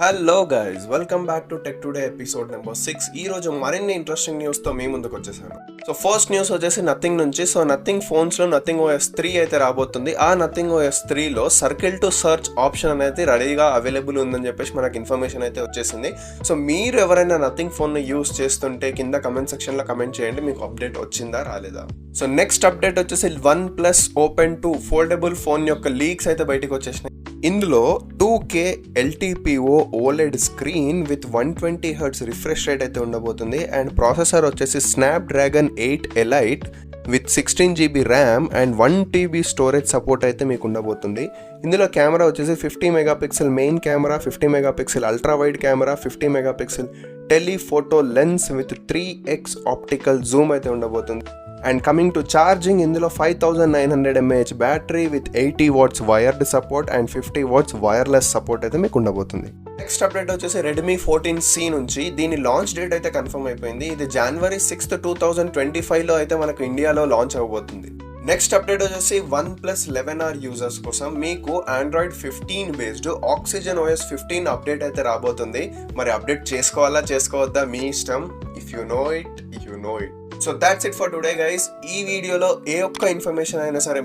Hello guys, welcome back to tech today episode number 6. ఈ రోజు మరిన్ని ఇంట్రెస్టింగ్ న్యూస్తో మీ ముందుకు వచ్చేసాను. సో ఫస్ట్ న్యూస్ వచ్చేసి నథింగ్ నుంచి. సో నథింగ్ ఫోన్స్లో నథింగ్ OS3 అయితే రాబోతుంది. ఆ నథింగ్ OS3లో సర్కిల్ టు సర్చ్ ఆప్షన్ అనేది రెడీగా అవైలబుల్ ఉందని చెప్పేసి మనకు ఇన్ఫర్మేషన్ అయితే వచ్చేసింది. సో మీరు ఎవరైనా నథింగ్ ఫోన్ని యూస్ చేస్తుంటే కింద కమెంట్ సెక్షన్లో కమెంట్ చేయండి, మీకు అప్డేట్ వచ్చిందా రాలేదా. సో నెక్స్ట్ అప్డేట్ వచ్చేసి OnePlus Open 2 ఫోల్డబుల్ ఫోన్ యొక్క లీక్స్ అయితే బయటకు వచ్చేసినాయి. ఇందులో 2K LTPO OLED screen with 120Hz refresh rate అయితే ఉండబోతుంది. అండ్ ప్రాసెసర్ వచ్చేసి Snapdragon 8 elite with 16GB RAM and 1TB storage support అయితే మీకు ఉండబోతుంది. ఇందులో కెమెరా వచ్చేసి 50 megapixel main camera, 50 megapixel ultra wide camera, 50 megapixel telephoto lens with 3x optical Zoom అయితే ఉండబోతుంది. అండ్ కమింగ్ టు ఛార్జింగ్, ఇందులో 5900 mAh battery with 80 watts wired support and 50 watts wireless support అయితే మీకు ఉండబోతుంది. నెక్స్ట్ అప్డేట్ వచ్చేసి Redmi 14C నుంచి. దీని launch date అయితే కన్ఫర్మ్ అయిపోయింది. ఇది January 6, 2025లో అయితే మనకు ఇండియాలో లాంచ్ అవబోతుంది. నెక్స్ట్ అప్డేట్ వచ్చేసి OnePlus 11R యూజర్స్ కోసం మీకు Android 15 బేస్డ్ OxygenOS 15 అప్డేట్ అయితే రాబోతుంది. మరి అప్డేట్ చేసుకోవద్దా మీ ఇష్టం. If you know it. So that's it for today guys. ఈ వీడియోలో ఏ ఒక్క ఇన్ఫర్మేషన్ అయినా సరే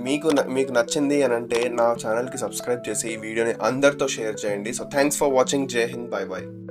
మీకు నచ్చింది అని అంటే నా ఛానల్కి సబ్స్క్రైబ్ చేసి ఈ వీడియోని అందరితో షేర్ చేయండి. So thanks for watching. జై హింద్, బై బై.